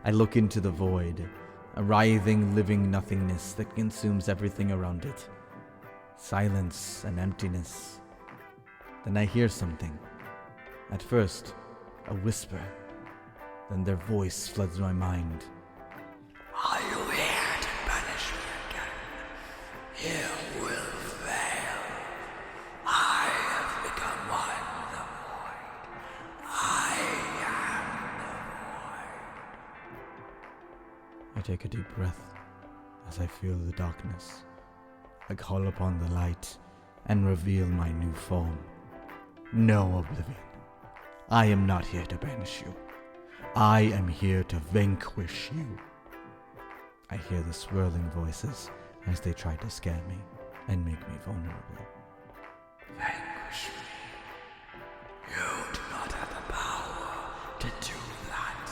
I look into the void, a writhing, living nothingness that consumes everything around it. Silence and emptiness. Then I hear something. At first, a whisper. Then their voice floods my mind. Are you here to punish me again? You will fail. I have become one with the void. I am the void. I take a deep breath as I feel the darkness. I call upon the light and reveal my new form. No, Oblivion. I am not here to banish you. I am here to vanquish you. I hear the swirling voices as they try to scare me and make me vulnerable. Vanquish me. You do not have the power to do that.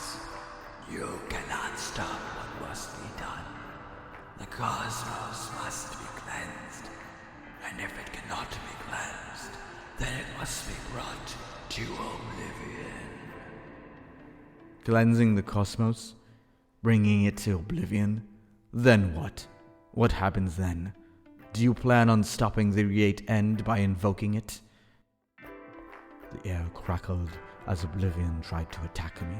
You cannot stop what must be done. The cosmos must be cleansed. And if it cannot be cleansed, then it must be brought to Oblivion. Cleansing the cosmos? Bringing it to Oblivion? Then what? What happens then? Do you plan on stopping the great end by invoking it? The air crackled as Oblivion tried to attack me.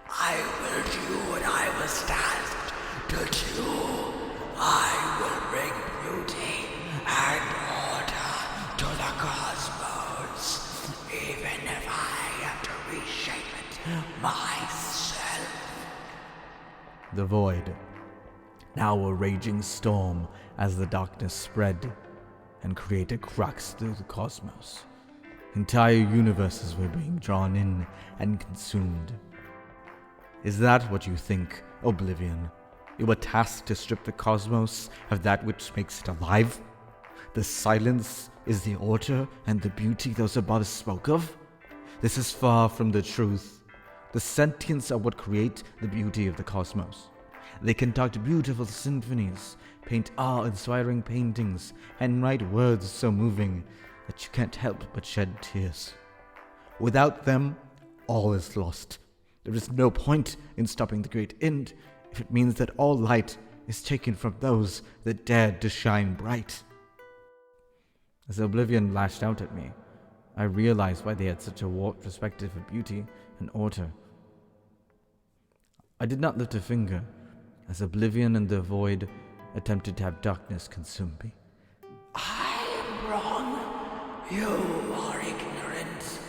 I will do what I was tasked to do. I will bring beauty and order to the cosmos, even if I have to reshape it myself. The void, now a raging storm as the darkness spread and created cracks through the cosmos. Entire universes were being drawn in and consumed. Is that what you think, Oblivion? You were tasked to strip the cosmos of that which makes it alive? The silence is the order and the beauty those above spoke of? This is far from the truth. The sentience are what create the beauty of the cosmos. They conduct beautiful symphonies, paint awe-inspiring paintings, and write words so moving that you can't help but shed tears. Without them, all is lost. There is no point in stopping the great end if it means that all light is taken from those that dared to shine bright. As Oblivion lashed out at me, I realized why they had such a warped perspective of beauty and order. I did not lift a finger as Oblivion and the void attempted to have darkness consume me. I am wrong. You are ignorant.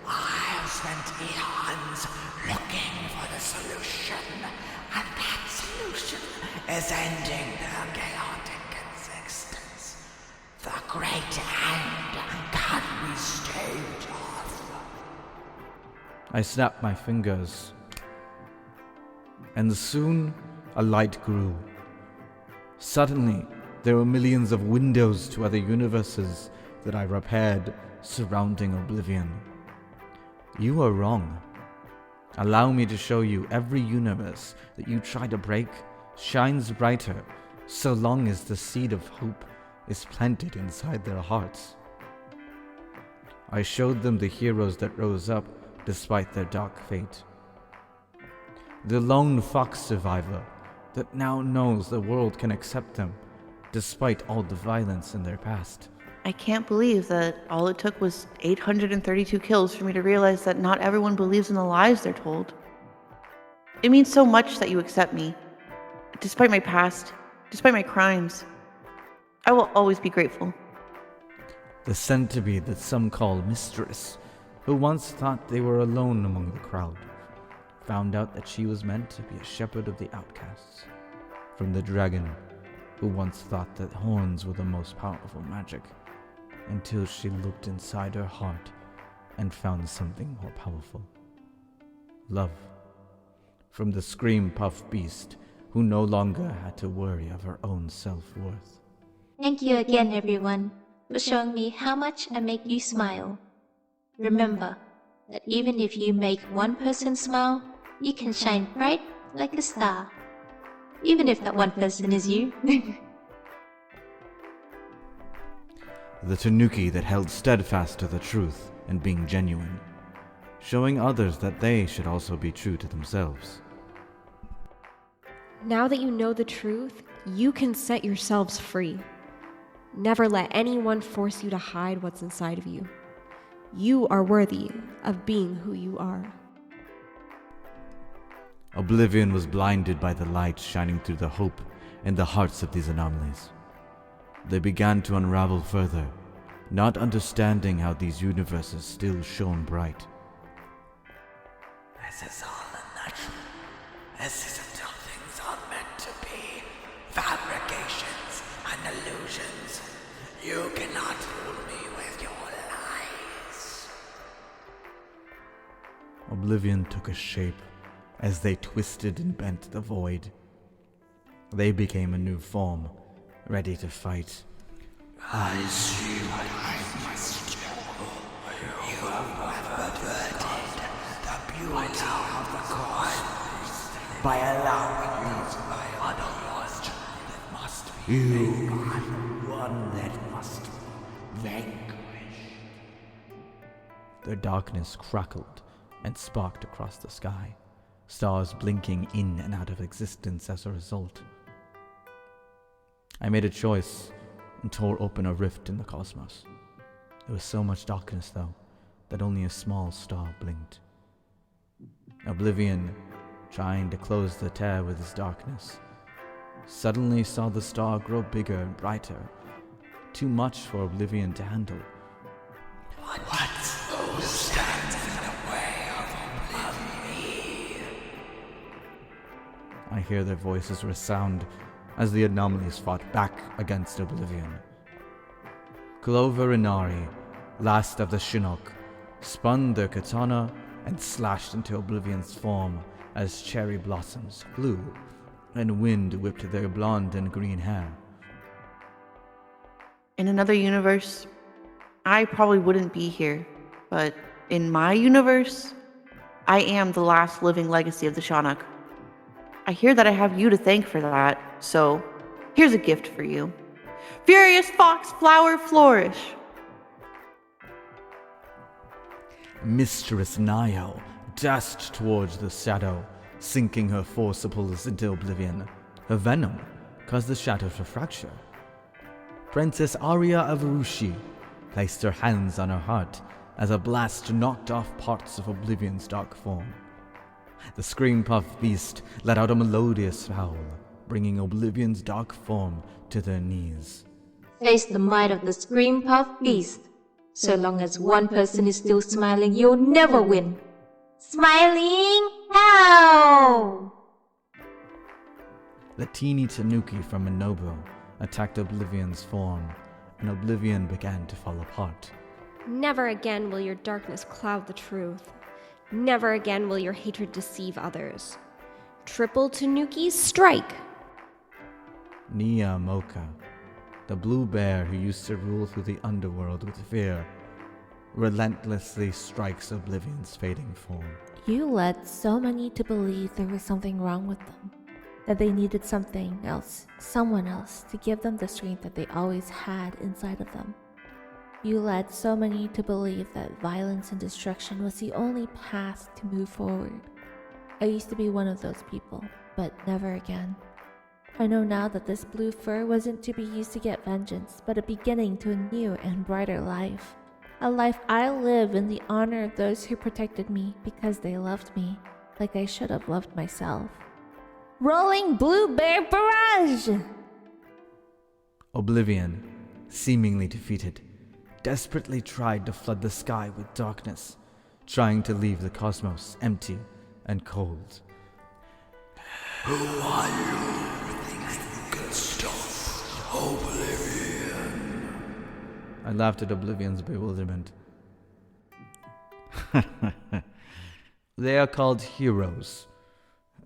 I have spent eons looking for the solution, and that solution is ending their chaotic existence. The great end can be staved off. I snapped my fingers, and soon a light grew. Suddenly, there were millions of windows to other universes that I repaired surrounding Oblivion. You are wrong. Allow me to show you every universe that you try to break shines brighter so long as the seed of hope is planted inside their hearts. I showed them the heroes that rose up despite their dark fate. The lone fox survivor that now knows the world can accept them despite all the violence in their past. I can't believe that all it took was 832 kills for me to realize that not everyone believes in the lies they're told. It means so much that you accept me, despite my past, despite my crimes. I will always be grateful. The centipede that some call Mistress, who once thought they were alone among the crowd, found out that she was meant to be a shepherd of the outcasts. From the dragon, who once thought that horns were the most powerful magic, until she looked inside her heart and found something more powerful. Love. From the Screampuff beast, who no longer had to worry of her own self-worth. Thank you again, everyone, for showing me how much I make you smile. Remember that even if you make one person smile, you can shine bright like a star. Even if that one person is you. The Tanuki that held steadfast to the truth and being genuine, showing others that they should also be true to themselves. Now that you know the truth, you can set yourselves free. Never let anyone force you to hide what's inside of you. You are worthy of being who you are. Oblivion was blinded by the light shining through the hope in the hearts of these anomalies. They began to unravel further, not understanding how these universes still shone bright. This is all unnatural. This isn't how things are meant to be. Fabrications and illusions. You cannot fool me with your lies. Oblivion took a shape as they twisted and bent the void. They became a new form, ready to fight. I see what I must do. You have perverted the beauty of the cosmos by allowing you otherwise that must be one that must be vanquished. The darkness crackled and sparked across the sky, stars blinking in and out of existence as a result. I made a choice and tore open a rift in the cosmos. There was so much darkness, though, that only a small star blinked. Oblivion, trying to close the tear with his darkness, suddenly saw the star grow bigger and brighter, too much for Oblivion to handle. What stands in the way of Oblivion? I hear their voices resound as the anomalies fought back against Oblivion. Clover and Ari, last of the Chinook, spun their katana and slashed into Oblivion's form as cherry blossoms flew and wind whipped their blonde and green hair. In another universe, I probably wouldn't be here, but in my universe, I am the last living legacy of the Chinook. I hear that I have you to thank for that, so here's a gift for you. Furious Fox Flower Flourish! Mistress Nia dashed towards the shadow, sinking her forciples into Oblivion. Her venom caused the shadow to fracture. Princess Arya of Arushi placed her hands on her heart as a blast knocked off parts of Oblivion's dark form. The Screampuff beast let out a melodious howl, bringing Oblivion's dark form to their knees. Face the might of the Screampuff beast. So long as one person is still smiling, you'll never win. Smiling how? The teeny tanuki from Minobu attacked Oblivion's form, and Oblivion began to fall apart. Never again will your darkness cloud the truth. Never again will your hatred deceive others. Triple Tanuki strike! Nia Mocha, the blue bear who used to rule through the underworld with fear, relentlessly strikes Oblivion's fading form. You led so many to believe there was something wrong with them, that they needed something else, someone else, to give them the strength that they always had inside of them. You led so many to believe that violence and destruction was the only path to move forward. I used to be one of those people, but never again. I know now that this blue fur wasn't to be used to get vengeance, but a beginning to a new and brighter life. A life I live in the honor of those who protected me because they loved me, like I should have loved myself. Rolling Blue Bear Barrage! Oblivion, seemingly defeated, desperately tried to flood the sky with darkness, trying to leave the cosmos empty and cold. Who are you who thinks you can stop Oblivion? I laughed at Oblivion's bewilderment. They are called heroes,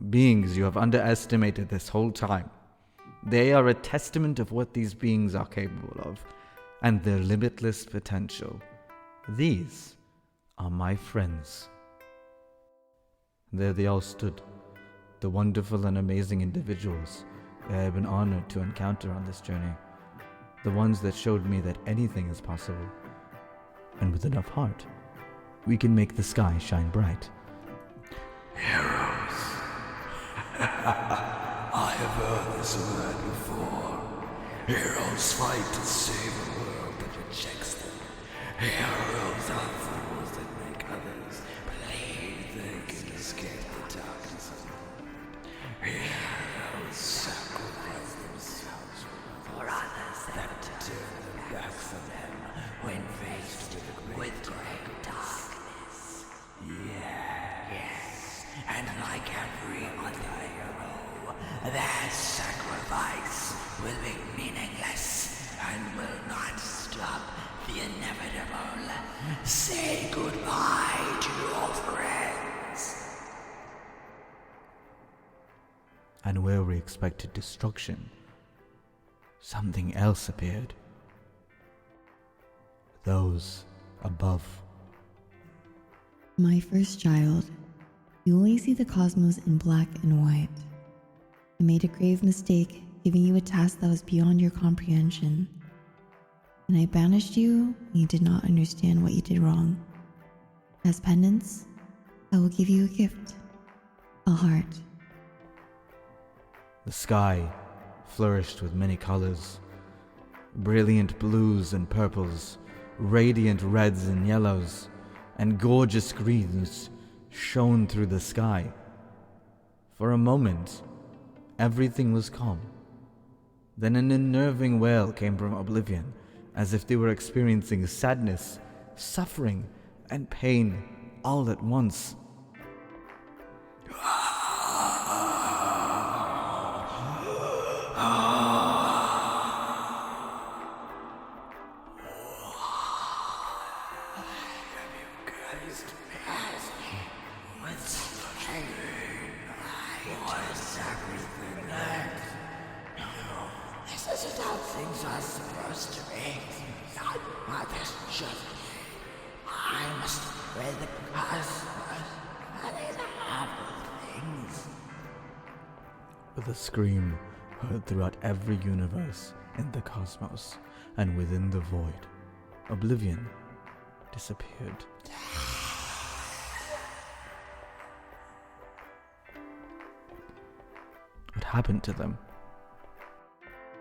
beings you have underestimated this whole time. They are a testament of what these beings are capable of, and their limitless potential. These are my friends. There they all stood, the wonderful and amazing individuals I have been honored to encounter on this journey, the ones that showed me that anything is possible, and with enough heart, we can make the sky shine bright. Heroes. I words you heard before. Heroes fight to save a world that rejects them. Heroes are fools that make others believe they can escape the darkness of the world. Heroes sacrifice themselves for others that turn their backs on them when faced with great darkness. Yes, and like every other hero, their sacrifice will be meaningless and will not stop the inevitable. Say goodbye to your friends. And where we expected destruction, something else appeared. Those above. My first child, you only see the cosmos in black and white. I made a grave mistake giving you a task that was beyond your comprehension. And I banished you when you did not understand what you did wrong. As penance, I will give you a gift. A heart. The sky flourished with many colors. Brilliant blues and purples, radiant reds and yellows, and gorgeous greens shone through the sky. For a moment, everything was calm. Then an unnerving wail came from Oblivion, as if they were experiencing sadness, suffering, and pain all at once. This is how things are supposed to be. Not this just. I must rid the cosmos of these awful things. With a scream heard throughout every universe in the cosmos and within the void, Oblivion disappeared. What happened to them?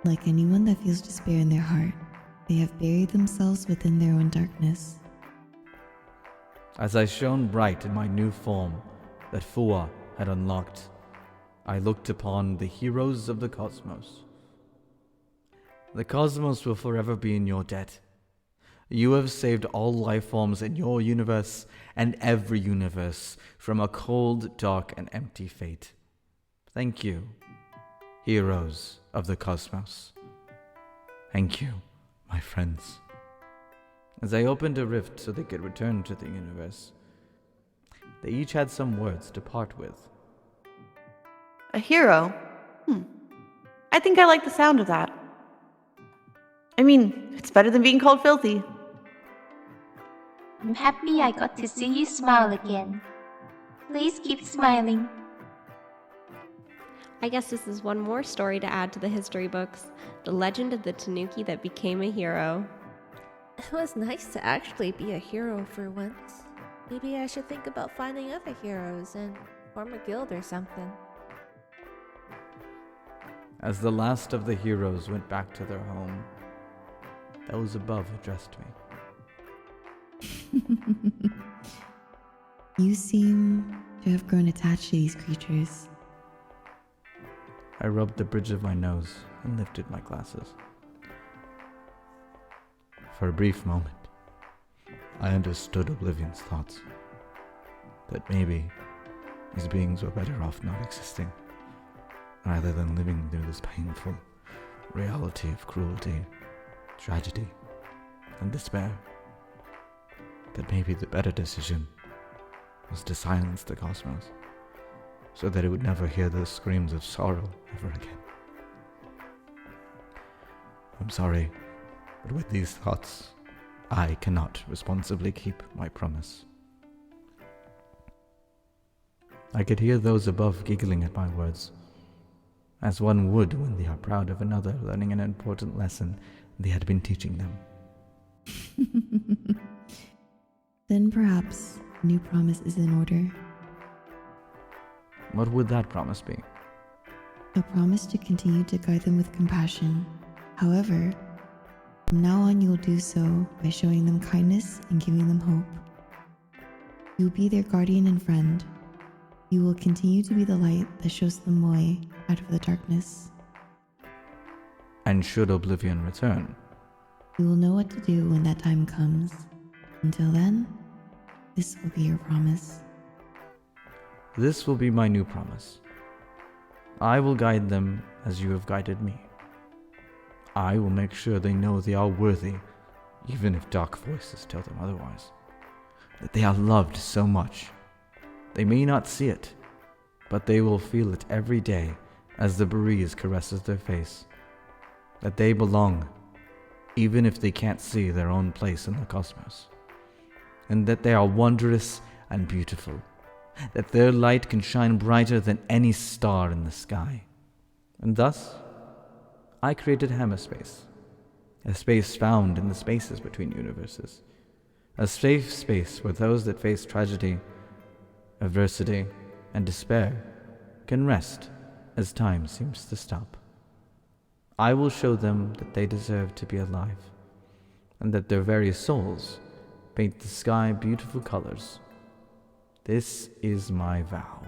Like anyone that feels despair in their heart, they have buried themselves within their own darkness. As I shone bright in my new form that Fua had unlocked, I looked upon the heroes of the cosmos. The cosmos will forever be in your debt. You have saved all life forms in your universe and every universe from a cold, dark, and empty fate. Thank you, heroes of the cosmos. Thank you, my friends. As I opened a rift so they could return to the universe, they each had some words to part with. A hero? I think I like the sound of that. I mean, it's better than being called filthy. I'm happy I got to see you smile again. Please keep smiling. I guess this is one more story to add to the history books. The legend of the Tanuki that became a hero. It was nice to actually be a hero for once. Maybe I should think about finding other heroes and form a guild or something. As the last of the heroes went back to their home, those above addressed me. You seem to have grown attached to these creatures. I rubbed the bridge of my nose and lifted my glasses. For a brief moment, I understood Oblivion's thoughts. That maybe these beings were better off not existing, rather than living through this painful reality of cruelty, tragedy, and despair. That maybe the better decision was to silence the cosmos, so that it would never hear the screams of sorrow ever again. I'm sorry, but with these thoughts, I cannot responsibly keep my promise. I could hear those above giggling at my words, as one would when they are proud of another learning an important lesson they had been teaching them. Then perhaps a new promise is in order. What would that promise be? a promise to continue to guide them with compassion. However, from now on you will do so by showing them kindness and giving them hope. You will be their guardian and friend. You will continue to be the light that shows them the way out of the darkness. And should Oblivion return, You will know what to do when that time comes. Until then, this will be your promise. this will be my new promise. I will guide them as you have guided me. I will make sure they know they are worthy, even if dark voices tell them otherwise. That they are loved so much. They may not see it, but they will feel it every day as the breeze caresses their face. That they belong, even if they can't see their own place in the cosmos. And that they are wondrous and beautiful. That their light can shine brighter than any star in the sky. And thus, I created Hammerspace, a space found in the spaces between universes, a safe space where those that face tragedy, adversity, and despair can rest as time seems to stop. I will show them that they deserve to be alive, and that their very souls paint the sky beautiful colors. This is my vow.